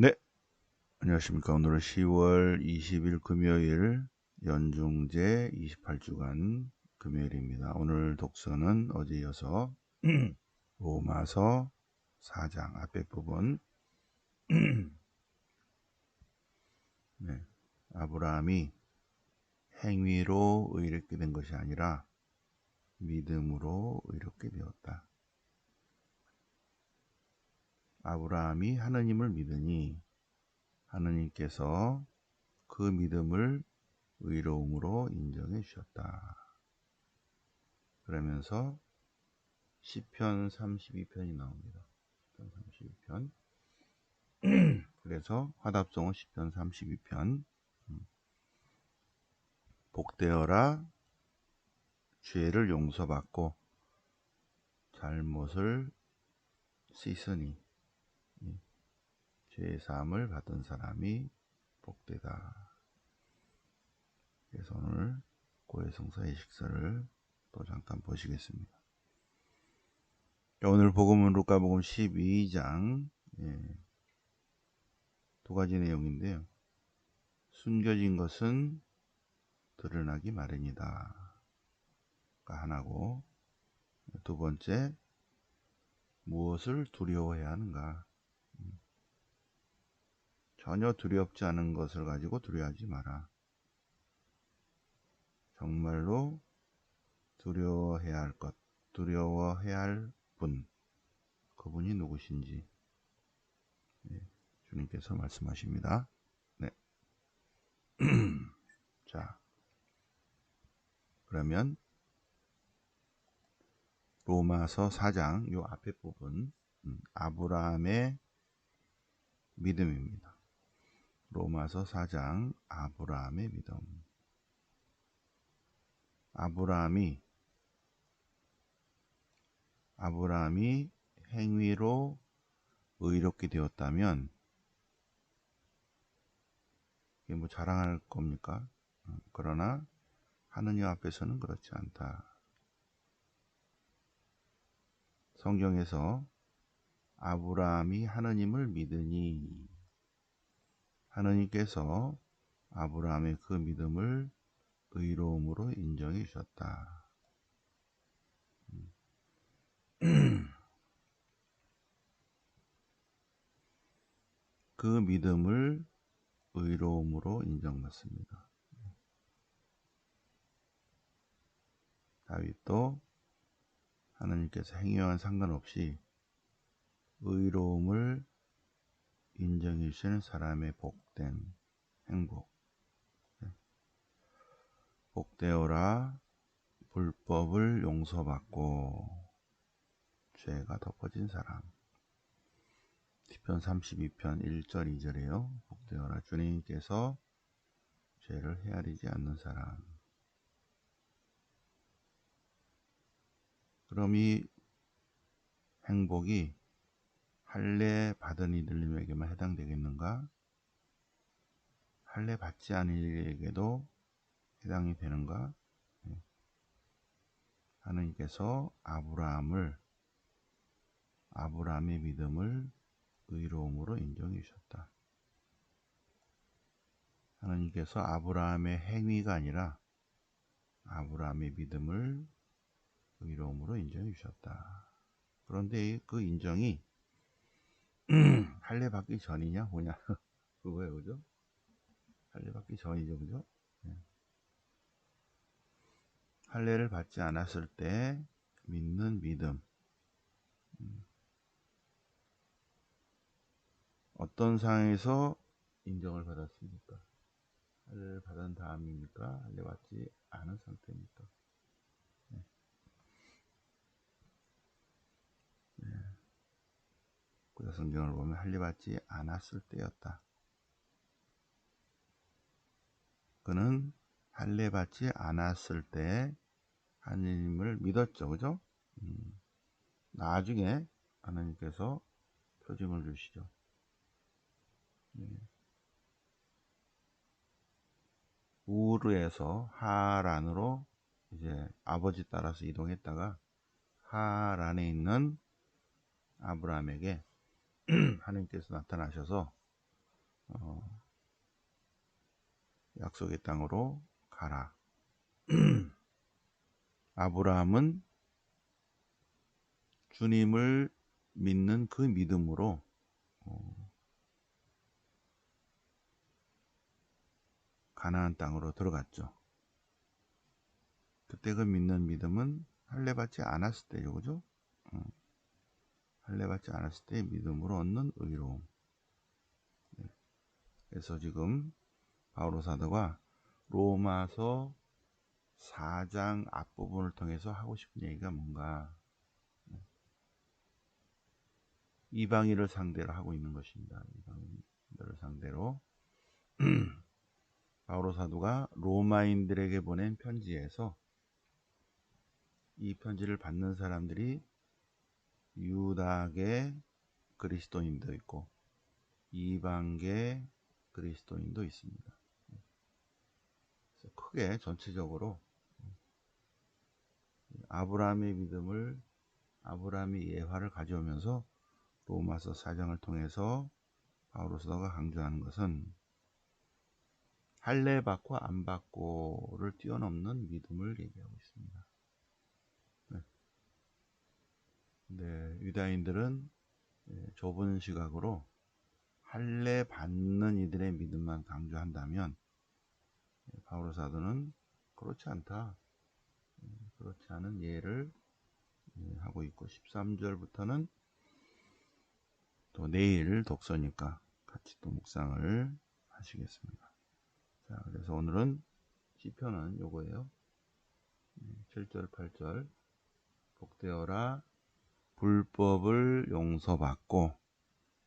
네, 안녕하십니까. 오늘은 10월 20일 금요일 연중제 28주간 금요일입니다. 오늘 독서는 어제 이어서 로마서 4장 앞에 부분 네, 아브라함이 행위로 의롭게 된 것이 아니라 믿음으로 의롭게 되었다. 아브라함이 하느님을 믿으니 하느님께서 그 믿음을 의로움으로 인정해 주셨다. 그러면서 시편 32편이 나옵니다. 시편 32편. 그래서 화답성은 시편 32편. 복되어라 죄를 용서받고 잘못을 씻으니 죄의 사함을 받은 사람이 복되다. 그래서 오늘 고해성사 예식서를 또 잠깐 보시겠습니다. 오늘 복음은 루카복음 12장 두 가지 내용인데요. 숨겨진 것은 드러나기 마련이다 가 하나고, 두 번째, 무엇을 두려워해야 하는가. 전혀 두렵지 않은 것을 가지고 두려워하지 마라. 정말로 두려워해야 할 것, 두려워해야 할 분, 그분이 누구신지 주님께서 말씀하십니다. 네. 자, 그러면 로마서 4장 요 앞에 부분, 아브라함의 믿음입니다. 로마서 4장 아브라함의 믿음. 아브라함이 행위로 의롭게 되었다면 이게 뭐 자랑할 겁니까? 그러나 하느님 앞에서는 그렇지 않다. 성경에서 아브라함이 하느님을 믿으니 하느님께서 아브라함의 그 믿음을 의로움으로 인정해 주셨다. 그 믿음을 의로움으로 인정받습니다. 다윗도 하나님께서 행위와는 상관없이 의로움을 인정해 주시는 사람의 복된 행복. 복되어라 불법을 용서받고 죄가 덮어진 사람. 시편 32편 1절 2절에요. 복되어라 주님께서 죄를 헤아리지 않는 사람. 그럼 이 행복이 할례 받은 이들에게만 해당되겠는가? 할례 받지 않은 이에게도 해당이 되는가? 하느님께서 아브라함의 믿음을 의로움으로 인정해 주셨다. 하느님께서 아브라함의 행위가 아니라 아브라함의 믿음을 의로움으로 인정해 주셨다. 그런데 그 인정이 할례 받기 전이냐 뭐냐 그거예요, 그죠? 할례 받기 전이죠, 그죠? 할례를 받지 않았을 때 믿는 믿음. 어떤 상황에서 인정을 받았습니까? 할례를 받은 다음입니까? 할례 받지 않은 상태입니까? 구약 성경을 보면 할례 받지 않았을 때였다. 그는 할례 받지 않았을 때 하나님을 믿었죠, 그죠? 나중에 하나님께서 표징을 주시죠. 우르에서 하란으로 이제 아버지 따라서 이동했다가 하란에 있는 아브라함에게 하나님께서 나타나셔서 약속의 땅으로 가라. 아브라함은 주님을 믿는 그 믿음으로 가나안 땅으로 들어갔죠. 그때 그 믿는 믿음은 할례받지 않았을 때죠, 그죠? 할례받지 않았을 때의 믿음으로 얻는 의로움. 그래서 지금 바오로 사도가 로마서 4장 앞부분을 통해서 하고 싶은 얘기가 뭔가, 이방인을 상대로 하고 있는 것입니다. 이방인들을 상대로 바오로 사도가 로마인들에게 보낸 편지에서 이 편지를 받는 사람들이 유다계 그리스도인도 있고 이방계 그리스도인도 있습니다. 그래서 크게 전체적으로 아브라함의 믿음을, 아브라함의 예화를 가져오면서 로마서 4장을 통해서 바오로 사도가 강조하는 것은 할례 받고 안 받고를 뛰어넘는 믿음을 얘기하고 있습니다. 네, 유다인들은 좁은 시각으로 할례 받는 이들의 믿음만 강조한다면 바오로 사도는 그렇지 않다. 그렇지 않은 예를 하고 있고 13절부터는 또 내일 독서니까 같이 또 묵상을 하시겠습니다. 자, 그래서 오늘은 시편은 요거예요. 7절 8절 복되어라 불법을 용서받고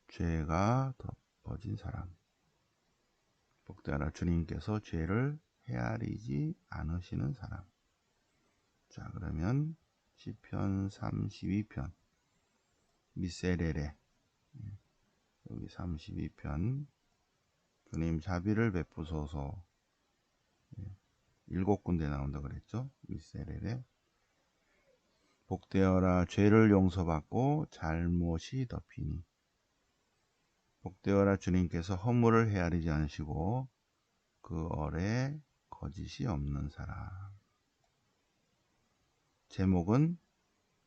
죄가 덮어진 사람. 복되어라 주님께서 죄를 헤아리지 않으시는 사람. 자, 그러면 시편 32편 미세레레, 여기 32편 주님 자비를 베푸소서. 7군데 나온다 그랬죠. 미세레레. 복되어라 죄를 용서받고 잘못이 덮이니. 복되어라 주님께서 허물을 헤아리지 않으시고 그 얼에 거짓이 없는 사람. 제목은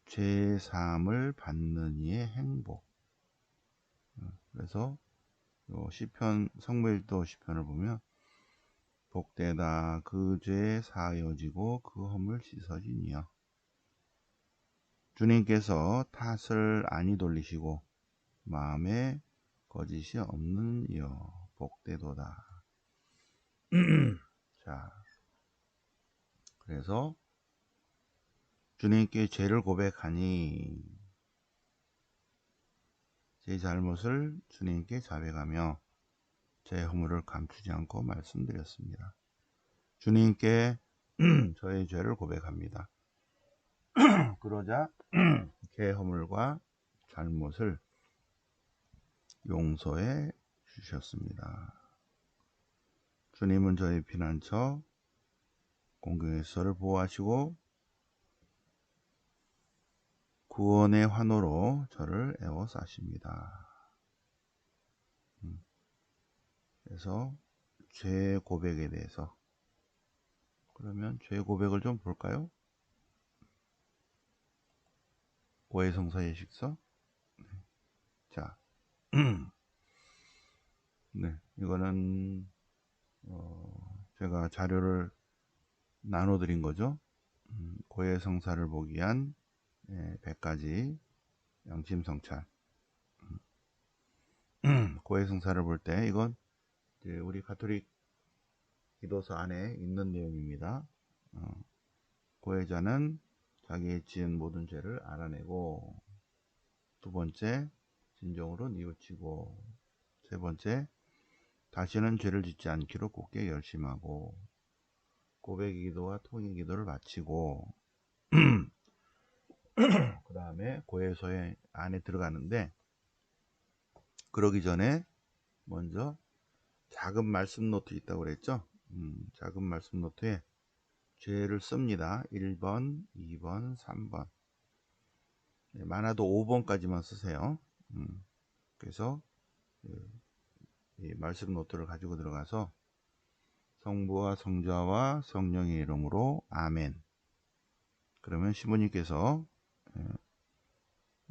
죄 사함을 받는 이의 행복. 그래서 요 시편 성무일도 시편을 보면 복되다 그 죄 사하여지고 그 허물 씻어지니여. 주님께서 탓을 아니 돌리시고 마음에 거짓이 없는 이여 복되도다. 자, 그래서 주님께 죄를 고백하니 제 잘못을 주님께 자백하며 제 허물을 감추지 않고 말씀드렸습니다. 주님께 저의 죄를 고백합니다. 그러자 제 허물과 잘못을 용서해 주셨습니다. 주님은 저의 피난처, 공경에서 저를 보호하시고 구원의 환호로 저를 에워싸십니다. 그래서 죄 고백에 대해서, 그러면 죄 고백을 좀 볼까요? 고해성사 예식서. 자, 네, 이거는 제가 자료를 나눠드린 거죠. 고해성사를 보기 위한 100가지 양심성찰. 고해성사를 볼 때 이건 이제 우리 가톨릭 기도서 안에 있는 내용입니다. 고해자는 자기의 지은 모든 죄를 알아내고, 두 번째 진정으로 뉘우치고, 세 번째 다시는 죄를 짓지 않기로 굳게 결심하고, 고백의 기도와 통의 기도를 마치고 그 다음에 고해소에 안에 들어가는데, 그러기 전에 먼저 작은 말씀 노트 있다고 그랬죠. 작은 말씀 노트에 죄를 씁니다. 1번, 2번, 3번. 많아도 5번까지만 쓰세요. 그래서 이 말씀 노트를 가지고 들어가서 성부와 성자와 성령의 이름으로 아멘. 그러면 신부님께서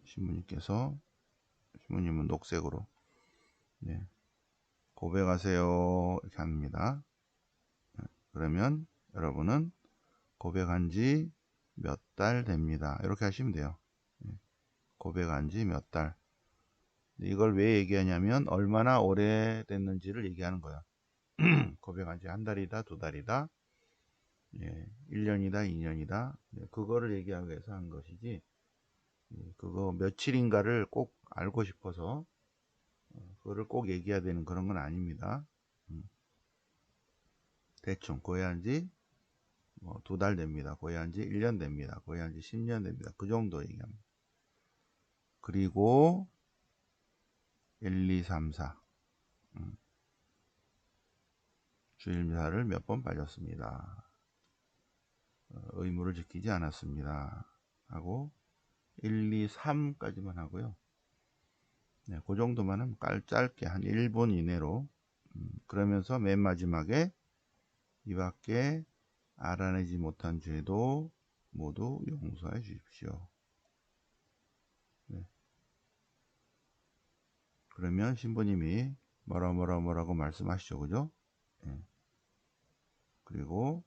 신부님은 녹색으로 고백하세요 이렇게 합니다. 그러면 여러분은 고백한 지 몇 달 됩니다. 이렇게 하시면 돼요. 고백한 지 몇 달. 이걸 왜 얘기하냐면 얼마나 오래 됐는지를 얘기하는 거야. 고백한 지 한 달이다, 두 달이다, 1년이다, 2년이다. 그거를 얘기하기 위해서 한 것이지, 그거 며칠인가를 꼭 알고 싶어서 그거를 꼭 얘기해야 되는 그런 건 아닙니다. 대충 고해한 지 뭐 2달 됩니다. 고해한 지 1년 됩니다. 고해한 지 10년 됩니다. 그 정도 얘기합니다. 그리고 1, 2, 3, 4 주일미사를 몇 번 빠졌습니다. 의무를 지키지 않았습니다. 하고 1, 2, 3까지만 하고요. 그 정도만 하면 짧게 한 1분 이내로 그러면서 맨 마지막에 이 밖에 알아내지 못한 죄도 모두 용서해 주십시오. 그러면 신부님이 뭐라고 말씀하시죠, 그죠? 그리고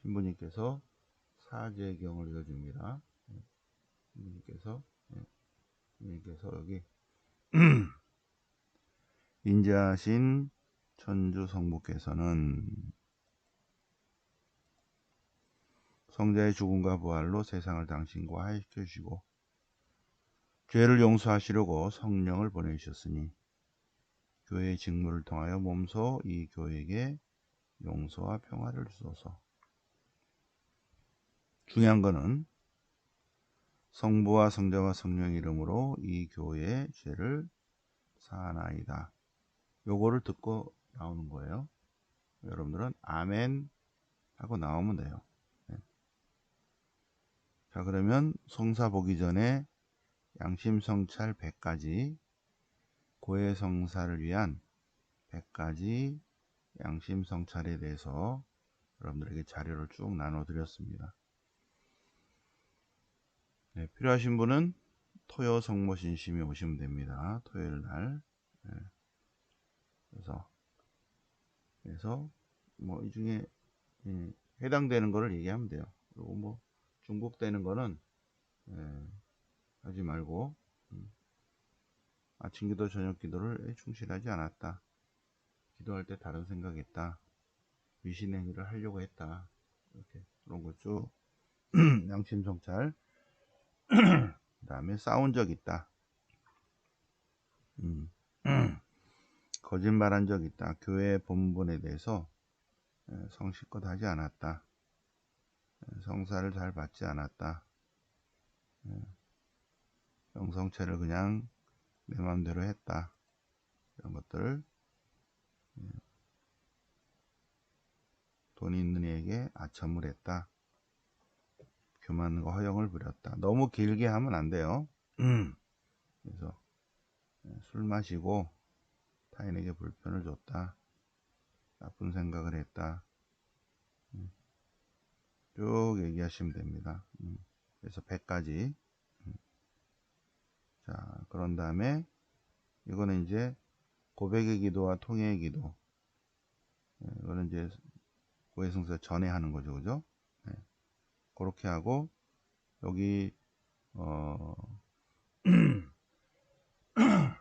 신부님께서 사제경을 읽어줍니다. 신부님께서 여기 인자하신 천주 성부께서는 성자의 죽음과 부활로 세상을 당신과 화해시켜 주시고 죄를 용서하시려고 성령을 보내주셨으니 교회의 직무를 통하여 몸소 이 교회에게 용서와 평화를 주소서. 중요한 거는 성부와 성자와 성령 이름으로 이 교회의 죄를 사하나이다. 요거를 듣고 나오는 거예요. 여러분들은 아멘 하고 나오면 돼요. 자, 그러면 성사 보기 전에 양심성찰 100가지, 고해성사를 위한 100가지 양심성찰에 대해서 여러분들에게 자료를 쭉 나눠 드렸습니다. 필요하신 분은 토요 성모신심에 오시면 됩니다. 토요일 날. 그래서 뭐 이 중에 해당되는 거를 얘기하면 돼요. 그리고 뭐 중복되는 거는 하지 말고 아침 기도 저녁 기도를 충실하지 않았다. 기도할 때 다른 생각했다. 위신행위를 하려고 했다. 이렇게 그런 거 쭉 양심성찰. 그 다음에 싸운 적 있다. 거짓말한 적 있다. 교회 본분에 대해서 성실껏 하지 않았다. 성사를 잘 받지 않았다. 영성체를 그냥 내 마음대로 했다. 이런 것들. 돈 있는 이에게 아첨을 했다. 교만과 허영을 부렸다. 너무 길게 하면 안 돼요. 그래서 술 마시고 타인에게 불편을 줬다. 나쁜 생각을 했다. 쭉 얘기하시면 됩니다. 그래서 100가지. 자, 그런 다음에 이거는 이제 고백의 기도와 통회의 기도. 이거는 이제 고해성사 전에 하는 거죠, 그죠? 그렇게 하고 여기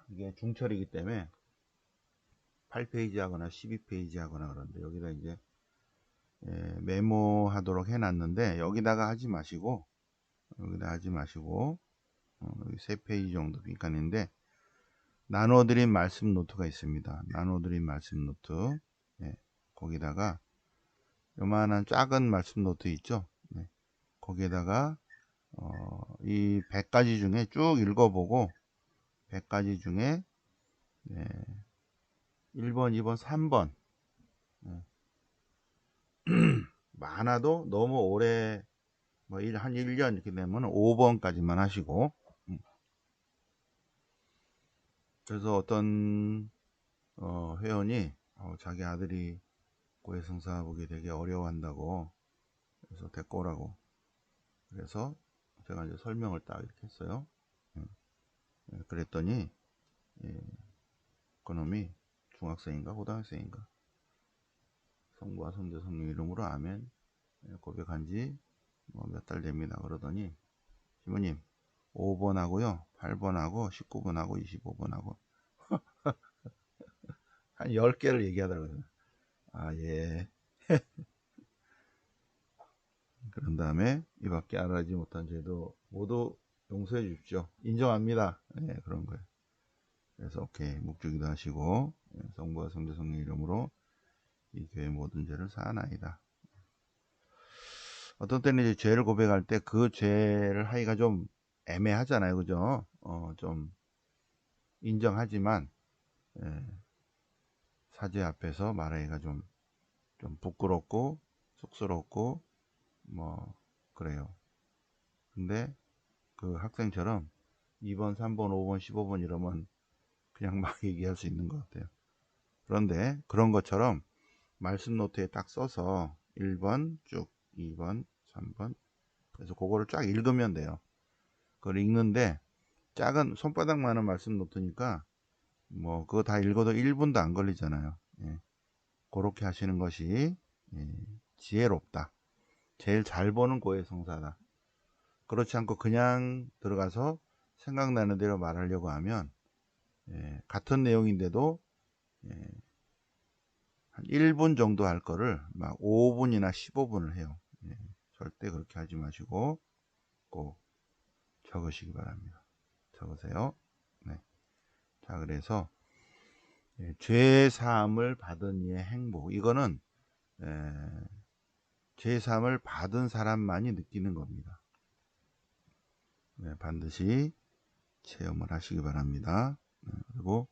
이게 중철이기 때문에 8페이지 하거나 12페이지 하거나 그런데 여기다 이제 메모하도록 해놨는데 여기다가 하지 마시고 여기 3페이지 정도 빈칸인데 나눠드린 말씀 노트가 있습니다. 나눠드린 말씀 노트. 거기다가 요만한 작은 말씀 노트 있죠. 거기에다가 이 100가지 중에 쭉 읽어보고 100가지 중에 1번, 2번, 3번 많아도 너무 오래 뭐 한 1년 이렇게 되면 5번까지만 하시고 그래서 어떤 회원이 자기 아들이 고해성사 보기 되게 어려워한다고, 그래서 데리고 오라고. 그래서 제가 이제 설명을 딱 이렇게 했어요. 그랬더니 그놈이 중학생인가 고등학생인가, 성부와 성자 성령 이름으로 아멘 고백한 지 몇 달 됩니다. 그러더니 시모님 5번하고요 8번하고 19번하고 25번하고 한 10개를 얘기하더라고요. 아, 예. 그런 다음에 이밖에 알아지 못한 죄도 모두 용서해 주십시오. 인정합니다. 예, 그런 거예요. 그래서 오케이, 묵주기도 하시고, 성부와 성자 성령 이름으로 이 교회 모든 죄를 사하나이다. 어떤 때는 이제 죄를 고백할 때 그 죄를 하기가 좀 애매하잖아요. 그죠? 좀 인정하지만, 사제 앞에서 말하기가 좀 부끄럽고, 쑥스럽고, 뭐, 그래요. 근데 그 학생처럼 2번, 3번, 5번, 15번 이러면 그냥 막 얘기할 수 있는 것 같아요. 그런데 그런 것처럼 말씀 노트에 딱 써서 1번 쭉, 2번, 3번, 그래서 그거를 쫙 읽으면 돼요. 그걸 읽는데 작은 손바닥만한 말씀 노트니까 뭐 그거 다 읽어도 1분도 안 걸리잖아요. 예. 그렇게 하시는 것이 지혜롭다. 제일 잘 보는 고해성사다. 그렇지 않고 그냥 들어가서 생각나는 대로 말하려고 하면 같은 내용인데도 한 1분 정도 할 거를 막 5분이나 15분을 해요. 절대 그렇게 하지 마시고 꼭 적으시기 바랍니다. 적으세요. 네. 자, 그래서 죄 사함을 받은 이의 행복, 이거는 죄 사함을 받은 사람만이 느끼는 겁니다. 네, 반드시 체험을 하시기 바랍니다. 그리고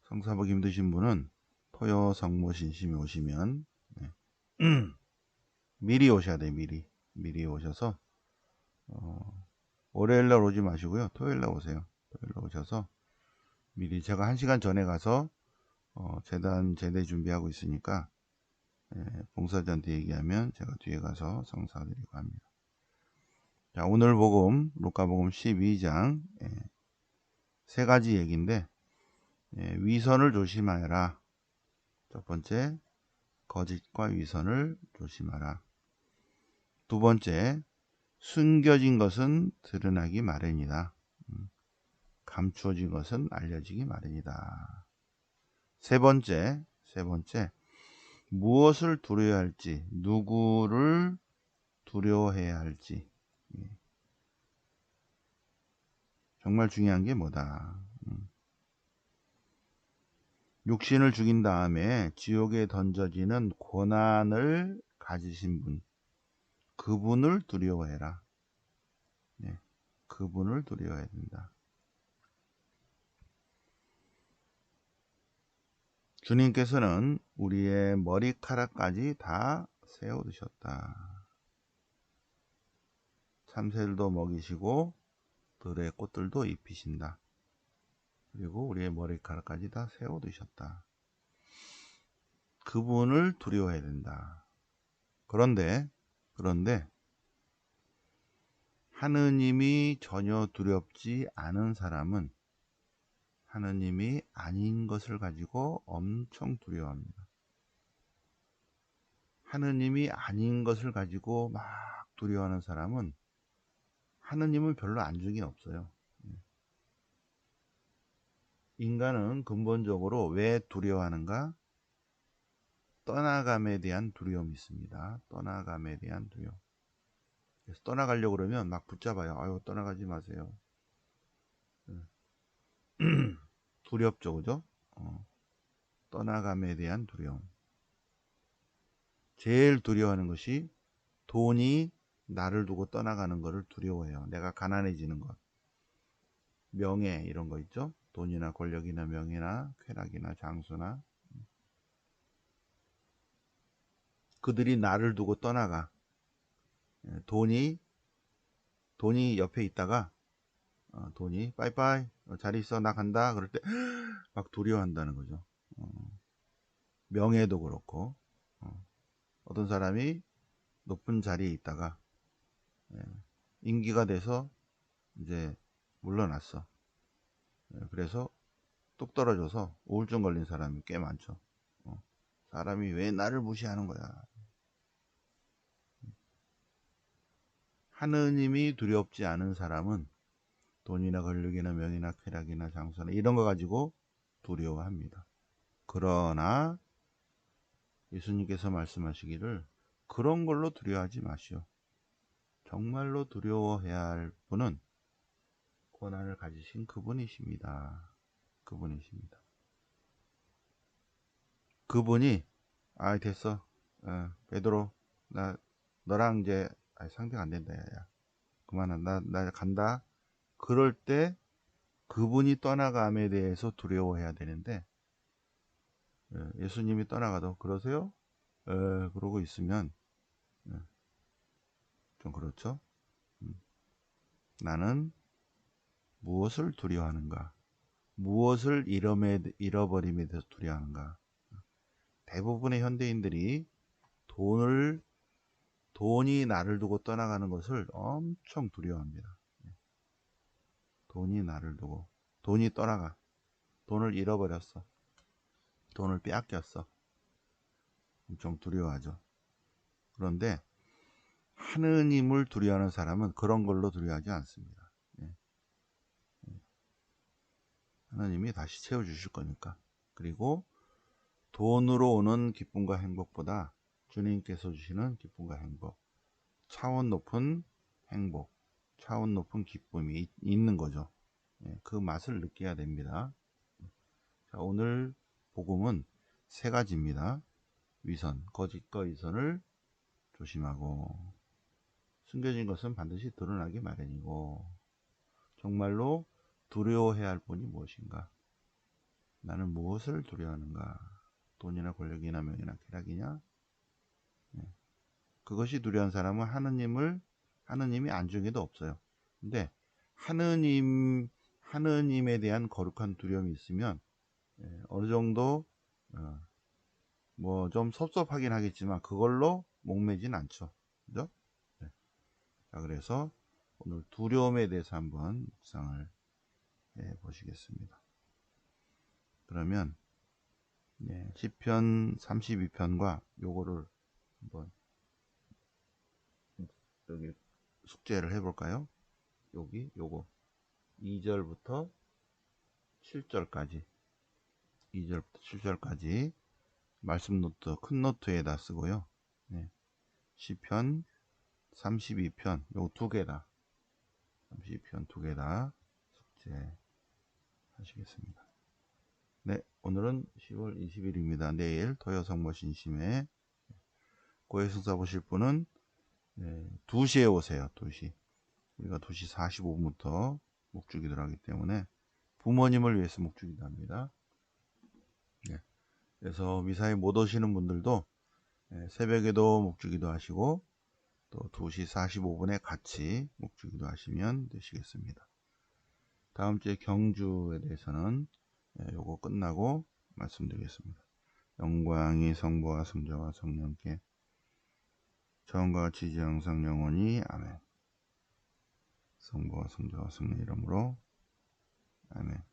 성사복 힘드신 분은 토요 성모 신심이 오시면 미리 오셔야 돼요. 미리 오셔서 월요일날 오지 마시고요. 토요일날 오세요. 토요일날 오셔서 미리, 제가 1시간 전에 가서 재단 제대 준비하고 있으니까 봉사자한테 얘기하면 제가 뒤에 가서 성사드리고 합니다. 자, 오늘 복음 루카복음 12장 세 가지 얘기인데, 위선을 조심하여라. 첫 번째, 거짓과 위선을 조심하라. 두 번째, 숨겨진 것은 드러나기 마련이다. 감추어진 것은 알려지기 마련이다. 세 번째, 무엇을 두려워해야 할지, 누구를 두려워해야 할지. 정말 중요한 게 뭐다. 육신을 죽인 다음에 지옥에 던져지는 고난을 가지신 분, 그분을 두려워해라. 그분을 두려워해야 된다. 주님께서는 우리의 머리카락까지 다 세워두셨다. 참새들도 먹이시고 들의 꽃들도 입히신다. 그리고 우리의 머리카락까지 다 세워두셨다. 그분을 두려워해야 된다. 그런데 하느님이 전혀 두렵지 않은 사람은 하느님이 아닌 것을 가지고 엄청 두려워합니다. 하느님이 아닌 것을 가지고 막 두려워하는 사람은 하느님을 별로 안중이 없어요. 인간은 근본적으로 왜 두려워하는가? 떠나감에 대한 두려움이 있습니다. 떠나감에 대한 두려움. 그래서 떠나가려고 그러면 막 붙잡아요. 아유, 떠나가지 마세요. 두렵죠, 그죠? 떠나감에 대한 두려움. 제일 두려워하는 것이 돈이 나를 두고 떠나가는 것을 두려워해요. 내가 가난해지는 것. 명예, 이런 거 있죠? 돈이나 권력이나 명예나 쾌락이나 장수나. 그들이 나를 두고 떠나가. 돈이 옆에 있다가 돈이 빠이빠이 잘 있어 나 간다 그럴 때 막 두려워한다는 거죠. 명예도 그렇고, 어떤 사람이 높은 자리에 있다가 임기가 돼서 이제 물러났어. 그래서 뚝 떨어져서 우울증 걸린 사람이 꽤 많죠. 사람이 왜 나를 무시하는 거야. 하느님이 두렵지 않은 사람은 돈이나 권력이나 명예나 쾌락이나 장수나 이런 거 가지고 두려워합니다. 그러나 예수님께서 말씀하시기를 그런 걸로 두려워하지 마시오. 정말로 두려워해야 할 분은 고난을 가지신 그분이십니다. 그분이십니다. 그분이 됐어. 베드로 너랑 이제 상대가 안 된다. 야. 그만한다. 나 간다. 그럴 때 그분이 떠나감에 대해서 두려워해야 되는데 예수님이 떠나가도 그러세요? 그러고 있으면 좀 그렇죠. 나는 무엇을 두려워하는가? 무엇을 잃어버림에 대해서 두려워하는가? 대부분의 현대인들이 돈이 나를 두고 떠나가는 것을 엄청 두려워합니다. 돈이 나를 두고, 돈이 떠나가, 돈을 잃어버렸어, 돈을 빼앗겼어. 엄청 두려워하죠. 그런데 하느님을 두려워하는 사람은 그런 걸로 두려워하지 않습니다. 하나님이 다시 채워주실 거니까. 그리고 돈으로 오는 기쁨과 행복보다 주님께서 주시는 기쁨과 행복, 차원 높은 행복, 차원 높은 기쁨이 있는 거죠. 그 맛을 느껴야 됩니다. 자, 오늘 복음은 세 가지입니다. 위선, 거짓과 위선을 조심하고, 숨겨진 것은 반드시 드러나기 마련이고, 정말로 두려워해야 할 분이 무엇인가? 나는 무엇을 두려워하는가? 돈이나 권력이나 명예나 쾌락이냐? 그것이 두려운 사람은 하느님이 안중에도 없어요. 근데 하느님에 대한 거룩한 두려움이 있으면 어느 정도 뭐 좀 섭섭하긴 하겠지만 그걸로 목매진 않죠. 그죠? 네. 자, 그래서 오늘 두려움에 대해서 한번 묵상을 해 보시겠습니다. 그러면 시편 32편과 요거를 한번 여기 숙제를 해볼까요? 요거 2절부터 7절까지 2절부터 7절까지 말씀 노트 큰 노트에다 쓰고요. 시편 32편 요거 두 개다. 32편 두 개다 숙제 하시겠습니다. 네, 오늘은 10월 20일입니다. 내일 도여성모 신심회 고해성사 보실 분은 2시에 오세요. 2시. 우리가 2시 45분부터 목주기도를 하기 때문에 부모님을 위해서 목주기도 합니다. 그래서 미사에 못 오시는 분들도 새벽에도 목주기도 하시고 또 2시 45분에 같이 목주기도 하시면 되시겠습니다. 다음 주에 경주에 대해서는 요거 끝나고 말씀드리겠습니다. 영광이 성부와 성자와 성령께 처음과 같이 이제 항상 영원히 아멘. 성부와 성자와 성령 이름으로 아멘.